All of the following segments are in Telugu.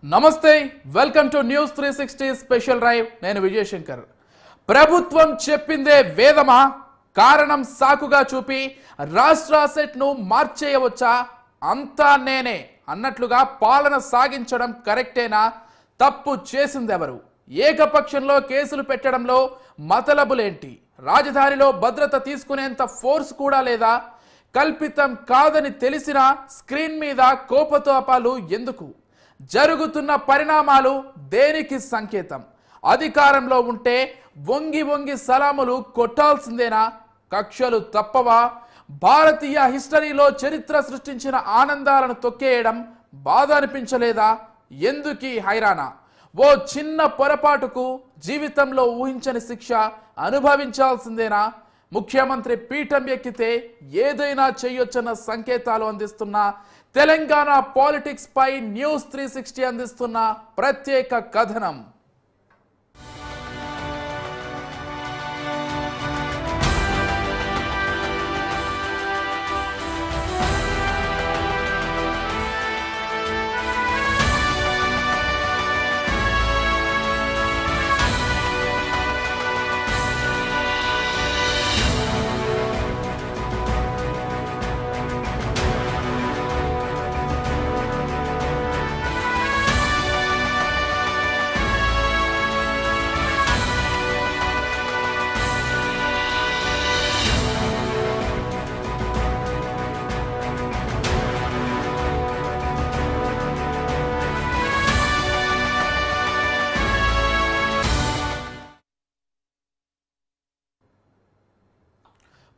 నమస్తే welcome to news 360 special drive నేను విజయ్ శంకర్ ప్రభుత్వం చెప్పిందే వేదమా కారణం సాకుగా చూపి రాష్ట్ర అసెట్ ను మార్చేయవచ్చా అంతా నేనే అన్నట్లుగా పాలన సాగించడం కరెక్టేనా తప్పు చేసింది ఎవరు ఏకపక్షంలో కేసులు పెట్టడంలో మతలబులేంటి రాజధానిలో భద్రత తీసుకునేంత ఫోర్స్ కూడా లేదా కల్పితం కాదని తెలిసినా స్క్రీన్ మీద కోపతాపాలు ఎందుకు జరుగుతున్న పరిణామాలు దేనికి సంకేతం అధికారంలో ఉంటే వంగి వంగి సలాములు కొట్టాల్సిందేనా కక్షలు తప్పవా భారతీయ హిస్టరీలో చరిత్ర సృష్టించిన ఆనందాలను తొక్కేయడం బాధ అనిపించలేదా ఎందుకీ హైరానా ఓ చిన్న పొరపాటుకు జీవితంలో ఊహించని శిక్ష అనుభవించాల్సిందేనా ముఖ్యమంత్రి పీఠం ఎక్కితే ఏదైనా చేయొచ్చన్న సంకేతాలు అందిస్తున్న తెలంగాణ పాలిటిక్స్ పై న్యూస్ 360 అందిస్తున్న ప్రత్యేక కథనం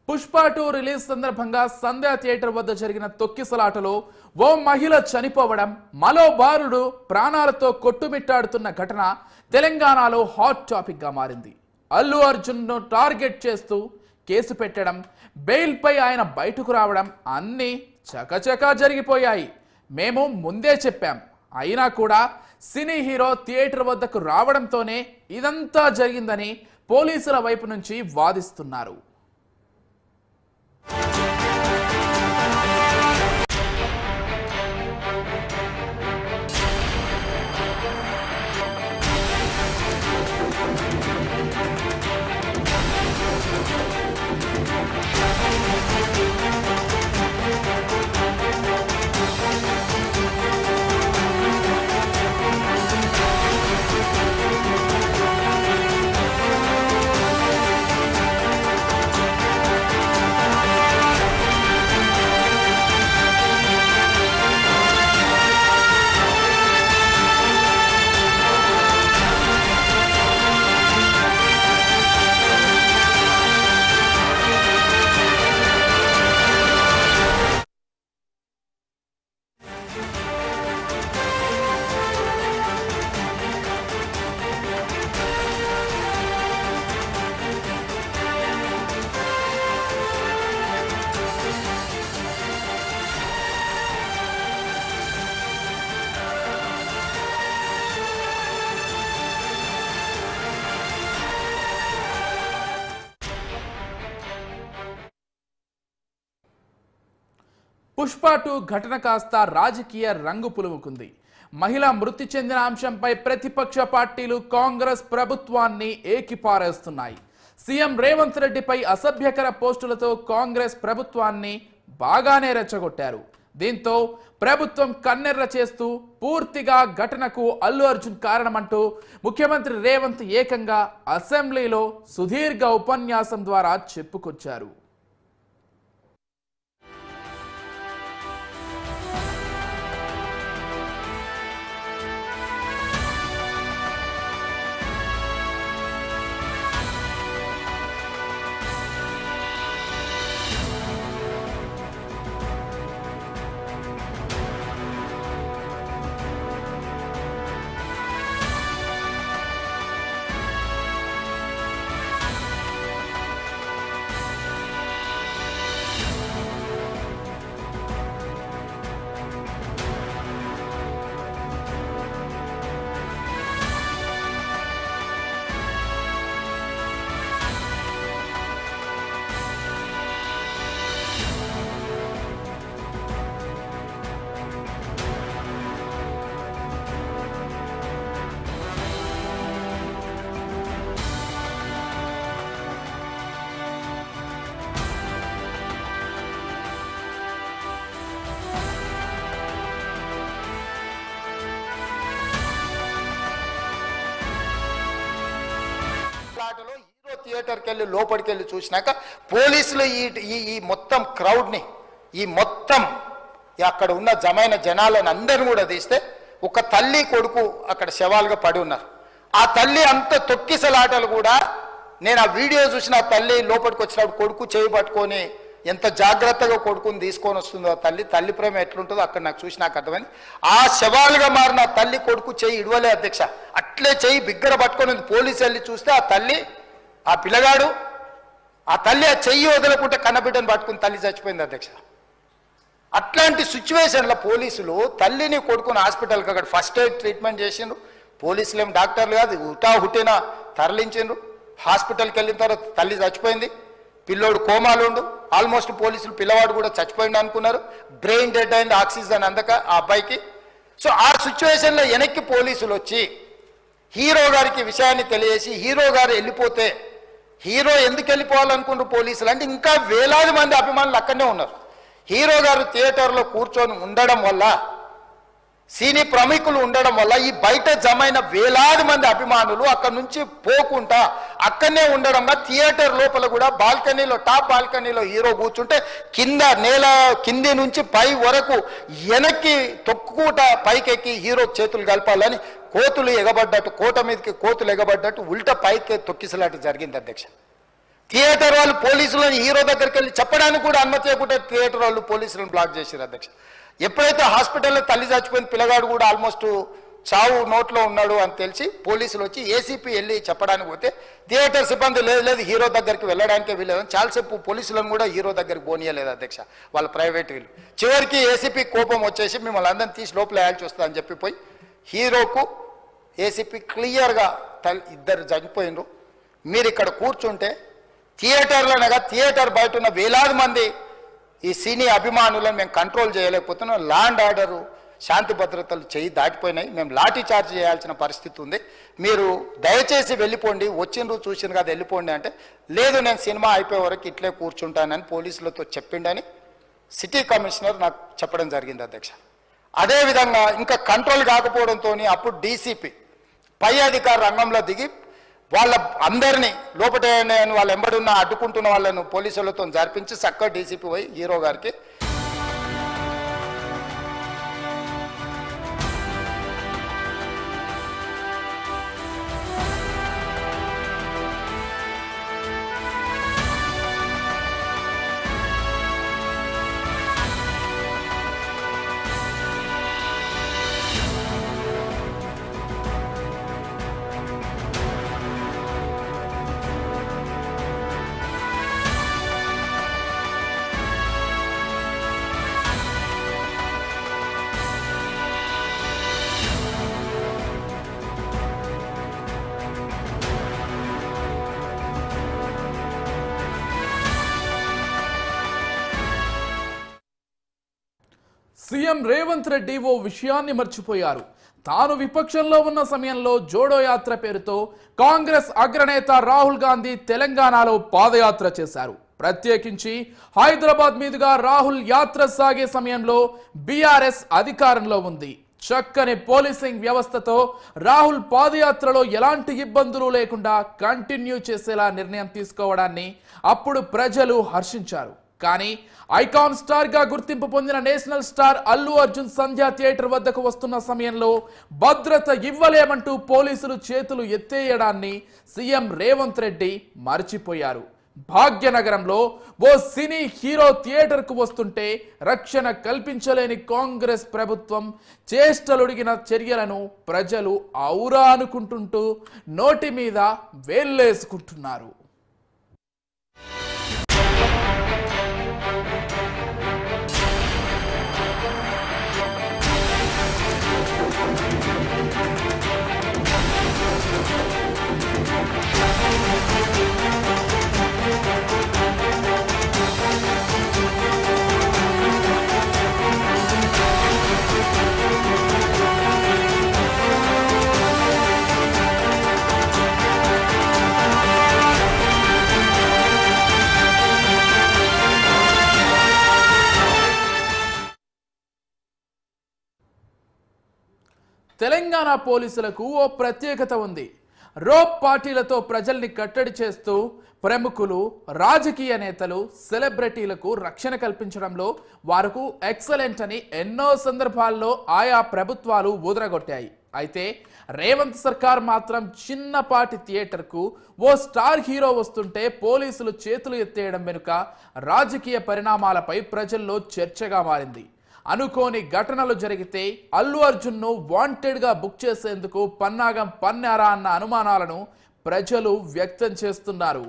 పుష్ప 2 రిలీజ్ సందర్భంగా సంధ్యా థియేటర్ వద్ద జరిగిన తొక్కిసలాటలో ఓ మహిళ చనిపోవడం మరో బాలుడు ప్రాణాలతో కొట్టుమిట్టాడుతున్న ఘటన తెలంగాణలో హాట్ టాపిక్ గా మారింది అల్లు అర్జున్ ను టార్గెట్ చేస్తూ కేసు పెట్టడం బెయిల్ పై ఆయన బయటకు రావడం అన్నీ చకచకా జరిగిపోయాయి మేము ముందే చెప్పాం అయినా కూడా సినీ హీరో థియేటర్ వద్దకు రావడంతోనే ఇదంతా జరిగిందని పోలీసుల వైపు నుంచి వాదిస్తున్నారు పుష్ప 2 ఘటన కాస్త రాజకీయ రంగు పులుముకుంది మహిళ మృతి చెందిన అంశంపై ప్రతిపక్ష పార్టీలు కాంగ్రెస్ ప్రభుత్వాన్ని ఏకిపారేస్తున్నాయి సీఎం రేవంత్ రెడ్డిపై అసభ్యకర పోస్టులతో కాంగ్రెస్ ప్రభుత్వాన్ని బాగానే రెచ్చగొట్టారు దీంతో ప్రభుత్వం కన్నెర్ర చేస్తూ పూర్తిగా ఘటనకు అల్లు అర్జున్ కారణమంటూ ముఖ్యమంత్రి రేవంత్ ఏకంగా అసెంబ్లీలో సుదీర్ఘ ఉపన్యాసం ద్వారా చెప్పుకొచ్చారు థియేటర్కి వెళ్ళి లోపలికి వెళ్ళి చూసినాక పోలీసులు ఈ మొత్తం క్రౌడ్ని ఈ మొత్తం అక్కడ ఉన్న జమైన జనాలను అందరిని కూడా తీస్తే ఒక తల్లి కొడుకు అక్కడ శవాలుగా పడి ఉన్నారు. ఆ తల్లి అంత తొక్కిసలాటలు కూడా నేను ఆ వీడియో చూసిన ఆ తల్లి లోపలికి వచ్చినప్పుడు కొడుకు చేయి పట్టుకొని ఎంత జాగ్రత్తగా కొడుకుని తీసుకొని వస్తుందో ఆ తల్లి ప్రేమ ఎట్లుంటుందో అక్కడ నాకు చూసి నాకు అర్థమైంది. ఆ శవాలుగా మారిన తల్లి కొడుకు చేయి ఇడవలే అధ్యక్ష, అట్లే చేయి బిగ్గర పట్టుకొని పోలీసు వెళ్ళి చూస్తే ఆ తల్లి ఆ పిల్లగాడు ఆ తల్లి ఆ చెయ్యి వదలకుంటే కన్నబిడ్డను పట్టుకుని తల్లి చచ్చిపోయింది అధ్యక్ష. అట్లాంటి సిచ్యువేషన్లో పోలీసులు తల్లిని కొడుకుని హాస్పిటల్కి అక్కడ ఫస్ట్ ఎయిడ్ ట్రీట్మెంట్ చేసిండ్రు. పోలీసులు ఏం డాక్టర్లు కాదు, హుటేనా తరలించిండ్రు. హాస్పిటల్కి వెళ్ళిన తర్వాత తల్లి చచ్చిపోయింది, పిల్లోడు కోమాలు ఉండు. ఆల్మోస్ట్ పోలీసులు పిల్లవాడు కూడా చచ్చిపోయింది అనుకున్నారు. బ్రెయిన్ డెడ్ అయింది, ఆక్సిజన్ అందక ఆ అబ్బాయికి. సో ఆ సిచ్యువేషన్లో వెనక్కి పోలీసులు వచ్చి హీరో గారికి విషయాన్ని తెలియజేసి హీరో గారు వెళ్ళిపోతే హీరో ఎందుకు వెళ్ళిపోవాలనుకుంటారు పోలీసులు అంటే ఇంకా వేలాది మంది అభిమానులు అక్కడనే ఉన్నారు. హీరో గారు థియేటర్లో కూర్చొని ఉండడం వల్ల సినీ ప్రముఖులు ఉండడం వల్ల ఈ బయట జమైన వేలాది మంది అభిమానులు అక్కడ నుంచి పోకుండా అక్కడనే ఉండడం వల్ల థియేటర్ లోపల కూడా బాల్కనీలో టాప్ బాల్కనీలో హీరో కూర్చుంటే కింద నేల కింది నుంచి పై వరకు వెనక్కి తొక్కుకుంటా పైకెక్కి హీరో చేతులు కలపాలని కోతులు ఎగబడ్డట్టు కోట మీదకి కోతులు ఎగబడ్డట్టు ఉల్టా పైకి తొక్కిసలాట జరిగింది అధ్యక్ష. థియేటర్ వాళ్ళు పోలీసులను హీరో దగ్గరికి వెళ్ళి చెప్పడానికి కూడా అనుమతి ఇవ్వకుండా థియేటర్ వాళ్ళు పోలీసులను బ్లాక్ చేశారు అధ్యక్ష. ఎప్పుడైతే హాస్పిటల్లో తల్లి చచ్చిపోయిన పిల్లగాడు కూడా ఆల్మోస్ట్ చావు నోట్లో ఉన్నాడు అని తెలిసి పోలీసులు వచ్చి ఏసీపీ వెళ్ళి చెప్పడానికి పోతే థియేటర్ సిబ్బంది లేదు హీరో దగ్గరికి వెళ్ళడానికే వీళ్ళేదని చాలాసేపు పోలీసులను కూడా హీరో దగ్గరికి పోనీయలేదు అధ్యక్ష, వాళ్ళ ప్రైవేట్ వీళ్ళు. చివరికి ఏసీపీ కోపం వచ్చేసి మిమ్మల్ని అందరిని తీసి లోపల వేయాల్సి వస్తుందని చెప్పిపోయి హీరోకు ఏసీపీ క్లియర్గా ఇద్దరు చనిపోయినరు, మీరు ఇక్కడ కూర్చుంటే థియేటర్లోనగా థియేటర్ బయట ఉన్న వేలాది మంది ఈ సినీ అభిమానులను మేము కంట్రోల్ చేయలేకపోతున్నాం, ల్యాండ్ ఆర్డరు శాంతి భద్రతలు చేయి దాటిపోయినాయి, మేము లాఠీ చార్జ్ చేయాల్సిన పరిస్థితి ఉంది, మీరు దయచేసి వెళ్ళిపోండి, వచ్చిండ్రు చూసిండ్రు కదా వెళ్ళిపోండి అంటే లేదు నేను సినిమా అయిపోయే వరకు ఇట్లే కూర్చుంటానని పోలీసులతో చెప్పిండని సిటీ కమిషనర్ నాకు చెప్పడం జరిగింది అధ్యక్ష. అదేవిధంగా ఇంకా కంట్రోల్ కాకపోవడంతో అప్పుడు డీసీపీ పై అధికార రంగంలో దిగి వాళ్ళ అందరినీ లోపల వాళ్ళ ఎంబడున్న అడ్డుకుంటున్న వాళ్ళను పోలీసులతో జరిపించి చక్కగా డీసీపీ పోయి హీరో గారికి సీఎం రేవంత్ రెడ్డి ఓ విషయాన్ని మర్చిపోయారు. తాను విపక్షంలో ఉన్న సమయంలో జోడో యాత్ర పేరుతో కాంగ్రెస్ అగ్రనేత రాహుల్ గాంధీ తెలంగాణలో పాదయాత్ర చేశారు. ప్రత్యేకించి హైదరాబాద్ మీదుగా రాహుల్ యాత్ర సాగే సమయంలో బీఆర్ఎస్ అధికారంలో ఉంది. చక్కని పోలీసింగ్ వ్యవస్థతో రాహుల్ పాదయాత్రలో ఎలాంటి ఇబ్బందులు లేకుండా కంటిన్యూ చేసేలా నిర్ణయం తీసుకోవడాన్ని అప్పుడు ప్రజలు హర్షించారు. కానీ ఐకాన్ స్టార్ గా గుర్తింపు పొందిన నేషనల్ స్టార్ అల్లు అర్జున్ సంధ్యా థియేటర్ వద్దకు వస్తున్న సమయంలో భద్రత ఇవ్వలేమంటూ పోలీసులు చేతులు ఎత్తేయడాన్ని సీఎం రేవంత్ రెడ్డి మర్చిపోయారు. భాగ్యనగరంలో ఓ సినీ హీరో థియేటర్కు వస్తుంటే రక్షణ కల్పించలేని కాంగ్రెస్ ప్రభుత్వం చేష్టలుడిగిన చర్యలను ప్రజలు ఔరా అనుకుంటుంటూ నోటి మీద వేళ్ళేసుకుంటున్నారు. తెలంగాణ పోలీసులకు ఓ ప్రత్యేకత ఉంది. రోప్ పార్టీలతో ప్రజల్ని కట్టడి చేస్తూ ప్రముఖులు, రాజకీయ నేతలు, సెలబ్రిటీలకు రక్షణ కల్పించడంలో వారికి ఎక్సలెంట్ అని ఎన్నో సందర్భాల్లో ఆయా ప్రభుత్వాలు ఊదరగొట్టాయి. అయితే రేవంత్ సర్కార్ మాత్రం చిన్నపాటి థియేటర్కు ఓ స్టార్ హీరో వస్తుంటే పోలీసులు చేతులు ఎత్తేయడం వెనుక రాజకీయ పరిణామాలపై ప్రజల్లో చర్చగా మారింది. అనుకోని ఘటనలు జరిగితే అల్లు అర్జున్ను వాంటెడ్గా బుక్ చేసేందుకు పన్నాగం పన్నారా అన్న అనుమానాలను ప్రజలు వ్యక్తం చేస్తున్నారు.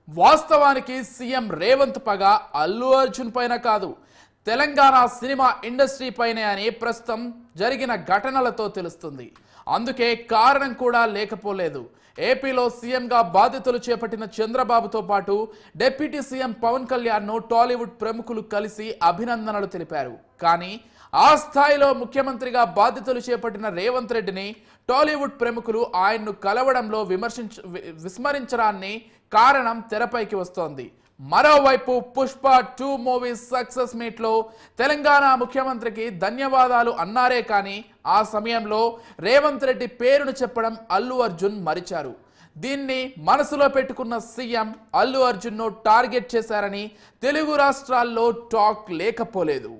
వాస్తవానికి సీఎం రేవంత్ పగ అల్లు అర్జున్ పైన కాదు, తెలంగాణ సినిమా ఇండస్ట్రీ పైనే అని ప్రస్తుతం జరిగిన ఘటనలతో తెలుస్తుంది. అందుకే కారణం కూడా లేకపోలేదు. ఏపీలో సీఎంగా బాధ్యతలు చేపట్టిన చంద్రబాబుతో పాటు డిప్యూటీ సీఎం పవన్ కళ్యాణ్ను టాలీవుడ్ ప్రముఖులు కలిసి అభినందనలు తెలిపారు. కానీ ఆ స్థాయిలో ముఖ్యమంత్రిగా బాధ్యతలు చేపట్టిన రేవంత్ రెడ్డిని టాలీవుడ్ ప్రముఖులు ఆయన్ను కలవడంలో విస్మరించడాన్ని కారణం తెరపైకి వస్తోంది. మరోవైపు పుష్ప 2 మూవీ సక్సెస్ మీట్లో తెలంగాణ ముఖ్యమంత్రికి ధన్యవాదాలు అన్నారే కానీ ఆ సమయంలో రేవంత్ రెడ్డి పేరును చెప్పడం అల్లు అర్జున్ మరిచారు. దీన్ని మనసులో పెట్టుకున్న సీఎం అల్లు అర్జున్ను టార్గెట్ చేశారని తెలుగు రాష్ట్రాల్లో టాక్ లేకపోలేదు.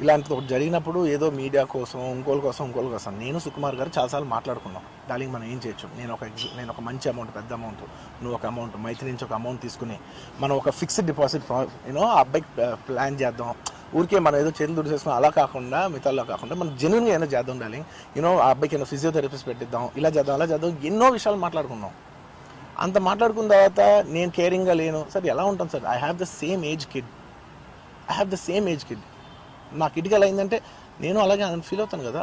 ఇలాంటి ఒకటి జరిగినప్పుడు ఏదో మీడియా కోసం ఇంకోళ్ళ కోసం నేను సుకుమార్ గారు చాలాసార్లు మాట్లాడుకున్నాం. డార్లింగ్ మనం ఏం చేయొచ్చు, నేను ఒక మంచి అమౌంట్, పెద్ద అమౌంట్, నువ్వు ఒక అమౌంట్, మైత్రి నుంచి ఒక అమౌంట్ తీసుకుని మనం ఒక ఫిక్స్డ్ డిపాజిట్ ఆ అబ్బాయికి ప్లాన్ చేద్దాం. ఊరికే మనం ఏదో చేతులు దుడి చేసుకుని అలా కాకుండా మిగతాలో కాకుండా మనం జెన్యున్గా ఏదో చేద్దాం డార్లింగ్. ఆ అబ్బాయికి ఏదో ఫిజియోథెరపిస్ట్ పెట్టిద్దాం, ఇలా చేద్దాం అలా చేద్దాం, ఎన్నో విషయాలు మాట్లాడుకున్నాం. అంత మాట్లాడుకున్న తర్వాత నేను కేరింగ్గా లేను సార్. ఎలా ఉంటాను sir? I have the same age kid. నా కిడ్కి ఎలా అయిందంటే నేను అలాగే ఫీల్ అవుతాను కదా.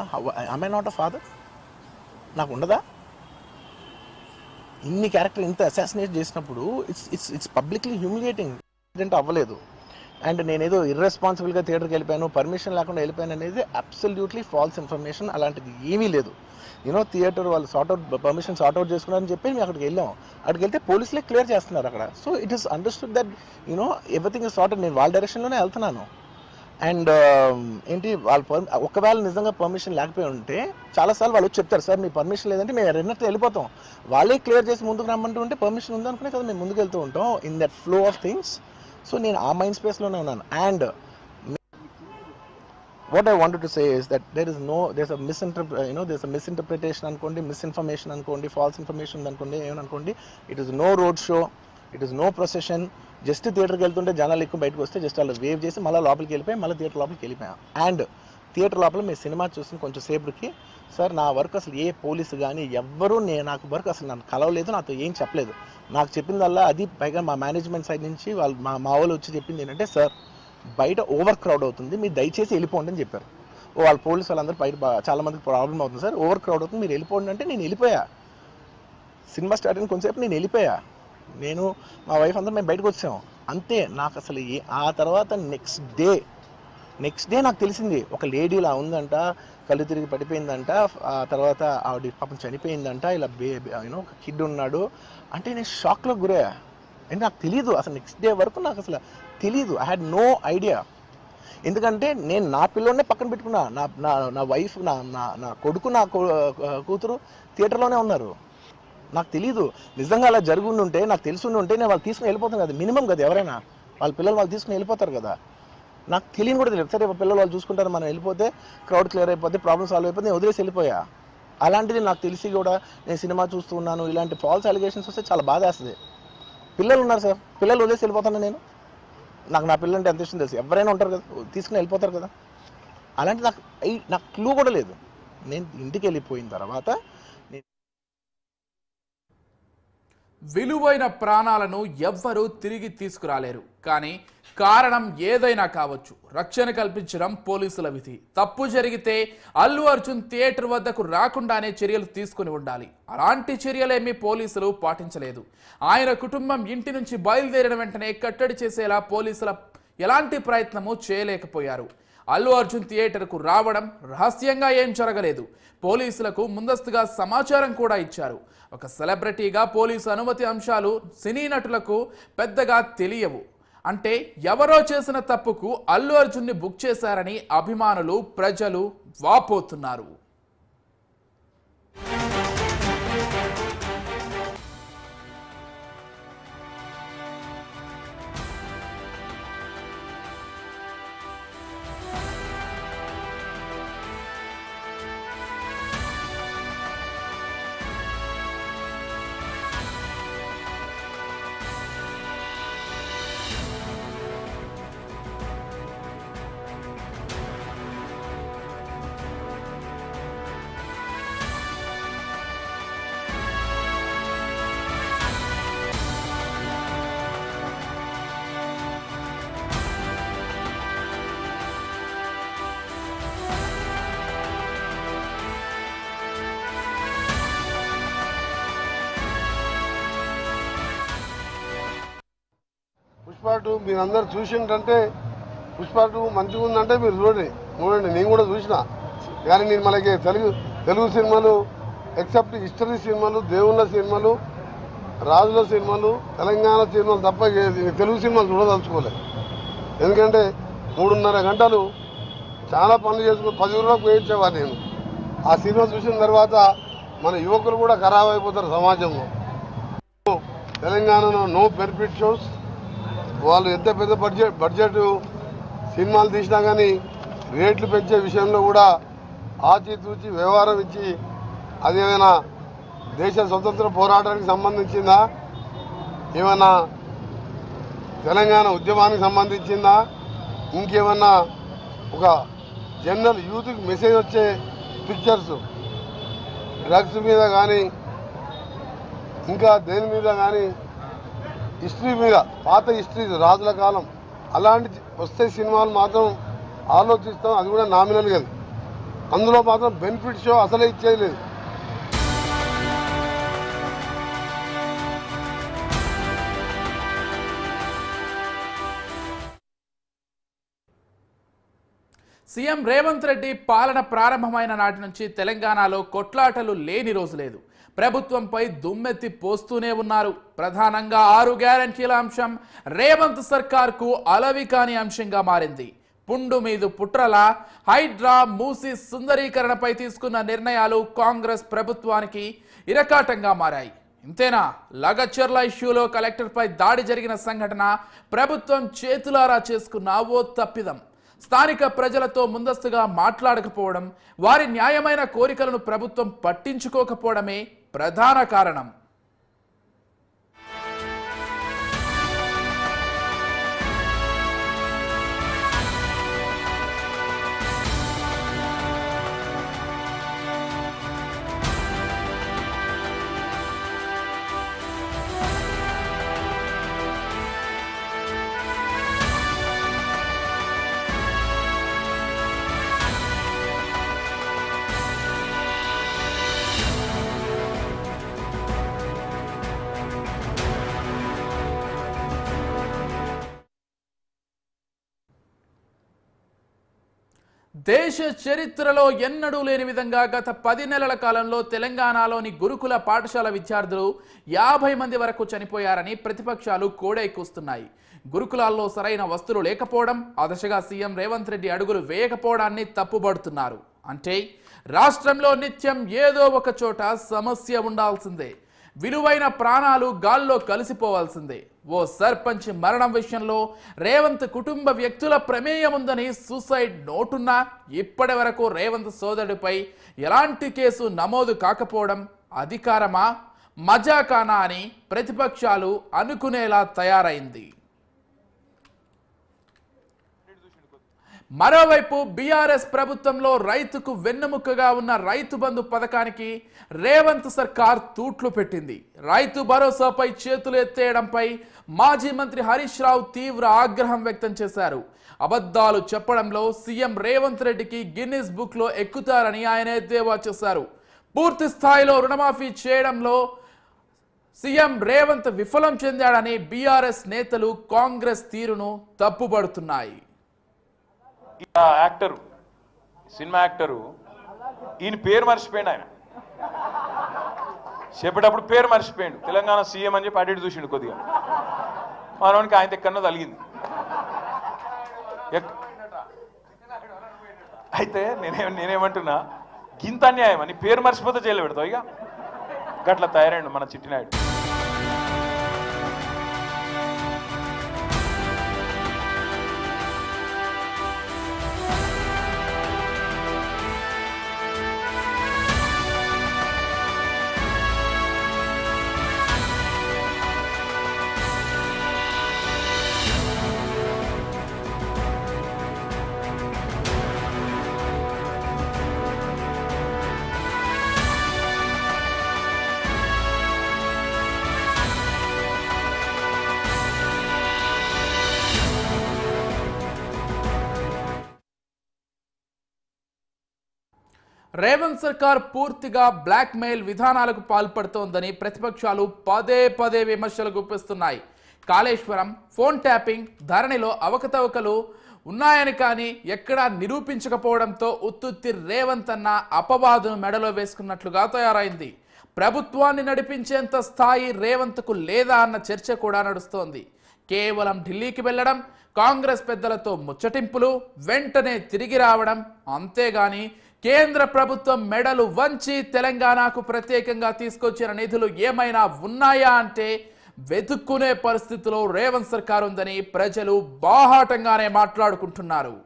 I not a father? నాకు ఉండదా? ఇన్ని క్యారెక్టర్ ఇంత అసాసినేట్ చేసినప్పుడు ఇట్స్ పబ్లిక్లీ హ్యూమిలియేటింగ్. యాక్సిడెంట్ అవ్వలేదు అండ్ నేనేదో ఇర్రెస్పాన్సిబుల్గా థియేటర్కి వెళ్ళిపోయాను, పర్మిషన్ లేకుండా వెళ్ళిపోయాను అనేది అబ్సల్యూట్లీ ఫాల్స్ ఇన్ఫర్మేషన్. అలాంటిది ఏమీ లేదు. థియేటర్ వాళ్ళు పర్మిషన్ సార్ట్అవుట్ చేసుకున్నారని చెప్పి మేము అక్కడికి వెళ్ళాం. అక్కడికి వెళ్తే పోలీసులే క్లియర్ చేస్తున్నారు అక్కడ. So it is understood that everything is sorted. నేను వాళ్ళ డైరెక్షన్లోనే వెళ్తున్నాను. అండ్ వాళ్ళు ఒకవేళ నిజంగా పర్మిషన్ లేకపోయి ఉంటే చాలాసార్లు వాళ్ళు చెప్తారు సార్ మీ పర్మిషన్ లేదంటే మేము రెండట్టు వెళ్ళిపోతాం. వాళ్ళే క్లియర్ చేసి ముందుకు రమ్మంటూ ఉంటే పర్మిషన్ ఉందనుకునే కదా మేము ముందుకు వెళ్తూ ఉంటాం in that flow of things. So నేను ఆ మైండ్ స్పేస్లోనే ఉన్నాను. And what I wanted to say is that there's a misinterpretation అనుకోండి, మిస్ఇన్ఫర్మేషన్ అనుకోండి, ఫాల్స్ ఇన్ఫర్మేషన్ అనుకోండి, ఏమనుకోండి. It is no road show, it is no procession. Just థియేటర్కి వెళ్తుంటే జనాలు ఎక్కువ బయటకు వస్తే జస్ట్ అలా వేవ్ చేసి మళ్ళీ లోపలికి వెళ్ళిపోయి మళ్ళీ థియేటర్ లోపలికి వెళ్ళిపోయాం. అండ్ థియేటర్ లోపల మీ సినిమా చూసిన కొంచెం సేపటికి సార్ నా వర్క్ అసలు ఏ పోలీసు కానీ ఎవ్వరూ నాకు వర్క్ అసలు నన్ను కలవలేదు, నాతో ఏం చెప్పలేదు. నాకు చెప్పిందల్లా అది పైగా మా మేనేజ్మెంట్ సైడ్ నుంచి వాళ్ళు మా వాళ్ళు వచ్చి చెప్పింది ఏంటంటే సార్ బయట ఓవర్ క్రౌడ్ అవుతుంది, మీరు దయచేసి వెళ్ళిపోండి అని చెప్పారు. వాళ్ళ పోలీసు వాళ్ళందరూ బయట చాలా మందికి ప్రాబ్లం అవుతుంది సార్, ఓవర్ క్రౌడ్ అవుతుంది, మీరు వెళ్ళిపోండి అంటే నేను వెళ్ళిపోయా. సినిమా స్టార్ట్ అయిన కొంచెంసేపు నేను వెళ్ళిపోయా. నేను మా వైఫ్ అందరూ మేము బయటకు వచ్చాము అంతే. నాకు అసలు ఆ తర్వాత నెక్స్ట్ డే నాకు తెలిసింది ఒక లేడీ ఇలా ఉందంట, కళ్ళు తిరిగి పడిపోయిందంట, ఆ తర్వాత ఆవిడ పాపం చనిపోయిందంట, ఇలా ఒక కిడ్ ఉన్నాడు అంటే నేను షాక్లో గురయ్యా. అంటే నాకు తెలియదు అసలు నెక్స్ట్ డే వరకు నాకు అసలు తెలీదు. I had no idea. ఎందుకంటే నేను నా పిల్లోనే పక్కన పెట్టుకున్నా, నా వైఫ్, నా కొడుకు, నా కూతురు థియేటర్లోనే ఉన్నారు. నాకు తెలియదు. నిజంగా అలా జరుగుండి ఉంటే, నాకు తెలిసి ఉంటే నేను వాళ్ళు తీసుకుని వెళ్ళిపోతాను కదా, మినిమం కదా. ఎవరైనా వాళ్ళ పిల్లలు వాళ్ళు తీసుకుని వెళ్ళిపోతారు కదా. నాకు తెలియని కూడా తెలియదు. సరే పిల్లలు వాళ్ళు చూసుకుంటారు, మనం వెళ్ళిపోతే క్రౌడ్ క్లియర్ అయిపోతే, ప్రాబ్లమ్ సాల్వ్ అయిపోతే నేను వదిలేసి వెళ్ళిపోయా. అలాంటిది నాకు తెలిసి కూడా నేను సినిమా చూస్తూ ఉన్నాను, ఇలాంటి ఫాల్స్ అలిగేషన్స్ వస్తే చాలా బాధ వేస్తుంది. పిల్లలు ఉన్నారు సార్, పిల్లలు వదిలేసి వెళ్ళిపోతాను నేను. నాకు నా పిల్లలు అంటే ఎంత ఇష్టం తెలుసు. ఎవరైనా ఉంటారు కదా, తీసుకుని వెళ్ళిపోతారు కదా. అలాంటి నాకు క్లూ కూడా లేదు. నేను ఇంటికి వెళ్ళిపోయిన తర్వాత విలువైన ప్రాణాలను ఎవ్వరూ తిరిగి తీసుకురాలేరు. కానీ కారణం ఏదైనా కావచ్చు, రక్షణ కల్పించడం పోలీసుల విధి. తప్పు జరిగితే అల్లు అర్జున్ థియేటర్ వద్దకు రాకుండానే చర్యలు తీసుకుని ఉండాలి. అలాంటి చర్యలేమీ పోలీసులు పాటించలేదు. ఆయన కుటుంబం ఇంటి నుంచి బయలుదేరిన వెంటనే కట్టడి చేసేలా పోలీసుల ఎలాంటి ప్రయత్నము చేయలేకపోయారు. అల్లు అర్జున్ థియేటర్కు రావడం రహస్యంగా ఏం జరగలేదు. పోలీసులకు ముందస్తుగా సమాచారం కూడా ఇచ్చారు. ఒక సెలబ్రిటీగా పోలీసు అనుమతి అంశాలు సినీ నటులకు పెద్దగా తెలియవు. అంటే ఎవరో చేసిన తప్పుకు అల్లు అర్జున్ని బుక్ చేశారని అభిమానులు, ప్రజలు వాపోతున్నారు. పుష్ప 2 మీరందరూ చూసిందంటే పుష్ప 2 మంచిగా ఉందంటే మీరు చూడండి. నేను కూడా చూసిన. కానీ నేను మనకి తెలుగు సినిమాలు ఎక్సెప్ట్ హిస్టరీ సినిమాలు, దేవుళ్ళ సినిమాలు, రాజుల సినిమాలు, తెలంగాణ సినిమాలు తప్ప తెలుగు సినిమాలు చూడదలుచుకోలేదు. ఎందుకంటే 3.5 గంటలు చాలా పనులు చేసుకుని 10 ఊళ్ళకి వేయించేవాడు నేను. ఆ సినిమా చూసిన తర్వాత మన యువకులు కూడా ఖరాబ్ అయిపోతారు సమాజంలో. తెలంగాణలో నో బెనిఫిట్ షోస్. వాళ్ళు ఎంత పెద్ద బడ్జెట్ సినిమాలు తీసినా కానీ రేట్లు పెంచే విషయంలో కూడా ఆచితూచి వ్యవహారం ఇచ్చి, అదేమైనా దేశ స్వతంత్ర పోరాటానికి సంబంధించిందా, ఏమైనా తెలంగాణ ఉద్యమానికి సంబంధించిందా, ఇంకేమన్నా ఒక జనరల్ యూత్కి మెసేజ్ వచ్చే పిక్చర్స్ డ్రగ్స్ మీద కానీ ఇంకా దేని మీద కానీ హిస్టరీ మీద, పాత హిస్టరీ రాజుల కాలం అలాంటి వస్తే సినిమాలు మాత్రం ఆలోచిస్తాం. అది కూడా నామినల్గా. అందులో మాత్రం బెనిఫిట్ షో అసలే ఇచ్చేయలేదు. సీఎం రేవంత్ రెడ్డి పాలన ప్రారంభమైన నాటి నుంచి తెలంగాణలో కొట్లాటలు లేని రోజు లేదు. ప్రభుత్వంపై దుమ్మెత్తి పోస్తూనే ఉన్నారు. ప్రధానంగా 6 గ్యారెంటీల అంశం రేవంత్ సర్కార్కు అలవి కాని అంశంగా మారింది. పుండు మీద పుట్రల, హైడ్రా, మూసి సుందరీకరణపై తీసుకున్న నిర్ణయాలు కాంగ్రెస్ ప్రభుత్వానికి ఇరకాటంగా మారాయి. ఇంతేనా, లగచర్ల ఇష్యూలో కలెక్టర్పై దాడి జరిగిన సంఘటన ప్రభుత్వం చేతులారా చేసుకున్న ఓ తప్పిదం. స్థానిక ప్రజలతో ముందస్తుగా మాట్లాడకపోవడం, వారి న్యాయమైన కోరికలను ప్రభుత్వం పట్టించుకోకపోవడమే ప్రధాన కారణం. దేశ చరిత్రలో ఎన్నడూ లేని విధంగా గత 10 నెలల కాలంలో తెలంగాణలోని గురుకుల పాఠశాల విద్యార్థులు 50 మంది వరకు చనిపోయారని ప్రతిపక్షాలు కోడైకూస్తున్నాయి. గురుకులాల్లో సరైన వస్తువులు లేకపోవడం, ఆ దిశగా సీఎం రేవంత్ రెడ్డి అడుగులు వేయకపోవడాన్ని తప్పుబడుతున్నారు. అంటే రాష్ట్రంలో నిత్యం ఏదో ఒక చోట సమస్య ఉండాల్సిందే. విలువైన ప్రాణాలు గాల్లో కలిసిపోవాల్సిందే. ఓ సర్పంచ్ మరణం విషయంలో రేవంత్ కుటుంబ వ్యక్తుల ప్రమేయం ఉందని సూసైడ్ నోటున్నా ఇప్పటి వరకు రేవంత్ సోదరుడిపై ఎలాంటి కేసు నమోదు కాకపోవడం అధికారమా మజాకానా అని ప్రతిపక్షాలు అనుకునేలా తయారైంది. మరోవైపు బీఆర్ఎస్ ప్రభుత్వంలో రైతుకు వెన్నెముకగా ఉన్న రైతు బంధు పథకానికి రేవంత్ సర్కార్ తూట్లు పెట్టింది. రైతు భరోసాపై చేతులు ఎత్తేయడంపై మాజీ మంత్రి హరీష్ రావు తీవ్ర ఆగ్రహం వ్యక్తం చేశారు. అబద్ధాలు చెప్పడంలో సీఎం రేవంత్ రెడ్డికి గిన్నిస్ బుక్ లో ఎక్కుతారని ఆయన ఎద్దేవా చేశారు. పూర్తి స్థాయిలో రుణమాఫీ చేయడంలో సీఎం రేవంత్ విఫలం చెందాడని బీఆర్ఎస్ నేతలు కాంగ్రెస్ తీరును తప్పుపడుతున్నాయి. యాక్టరు సినిమా యాక్టరు ఈయన పేరు మర్చిపోయాడు. ఆయన చెప్పేటప్పుడు పేరు మర్చిపోయాడు. తెలంగాణ సీఎం అని చెప్పి అటు చూసిండు. కొద్దిగా మనవానికి ఆయన ఎక్కడో తలిగింది. అయితే నేనేమంటున్నా, గింత అన్యాయం అని పేరు మర్చిపోతే జైలు పెడతావు. ఇక గట్ల తయారైండు మన చిట్టినాయుడు. రేవంత్ సర్కార్ పూర్తిగా బ్లాక్ మెయిల్ విధానాలకు పాల్పడుతోందని ప్రతిపక్షాలు పదే పదే విమర్శలు గుప్పిస్తున్నాయి. కాళేశ్వరం, ఫోన్ ట్యాపింగ్, ధరణిలో అవకతవకలు ఉన్నాయని కానీ ఎక్కడా నిరూపించకపోవడంతో ఉత్తుత్తి రేవంత్ అన్న అపవాదును మెడలో వేసుకున్నట్లుగా తయారైంది. ప్రభుత్వాన్ని నడిపించేంత స్థాయి రేవంత్కు లేదా అన్న చర్చ కూడా నడుస్తోంది. కేవలం ఢిల్లీకి వెళ్లడం, కాంగ్రెస్ పెద్దలతో ముచ్చటింపులు, వెంటనే తిరిగి రావడం, అంతేగాని కేంద్ర ప్రభుత్వం మెడలు వంచి తెలంగాణకు ప్రత్యేకంగా తీసుకొచ్చిన నిధులు ఏమైనా ఉన్నాయా అంటే వెతుక్కునే పరిస్థితిలో రేవంత్ సర్కార్ ఉందని ప్రజలు బాహాటంగానే మాట్లాడుకుంటున్నారు.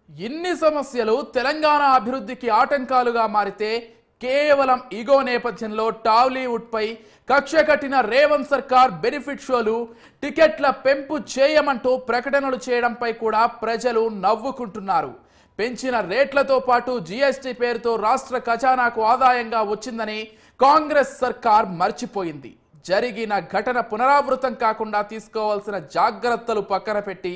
ఇన్ని సమస్యలు తెలంగాణ అభివృద్ధికి ఆటంకాలుగా మారితే కేవలం ఈగో నేపథ్యంలో టాలీవుడ్ పై కక్ష కట్టిన రేవంత్ సర్కార్ బెనిఫిట్ షోలు, టికెట్ల పెంపు చేయమంటూ ప్రకటనలు చేయడంపై కూడా ప్రజలు నవ్వుకుంటున్నారు. పెంచిన రేట్లతో పాటు జీఎస్టీ పేరుతో రాష్ట్ర ఖజానాకు ఆదాయంగా వచ్చిందని కాంగ్రెస్ సర్కార్ మర్చిపోయింది. జరిగిన ఘటన పునరావృతం కాకుండా తీసుకోవాల్సిన జాగ్రత్తలు పక్కన పెట్టి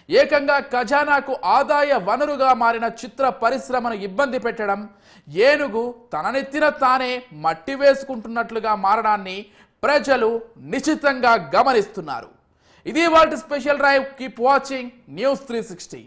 ఏకంగా ఖజానాకు ఆదాయ వనరుగా మారిన చిత్ర పరిశ్రమను ఇబ్బంది పెట్టడం, ఏనుగు తననెత్తిన తానే మట్టి వేసుకుంటున్నట్లుగా మారడాన్ని ప్రజలు నిశ్చితంగా గమనిస్తున్నారు. ఇది వాటి special drive. Keep watching News 360.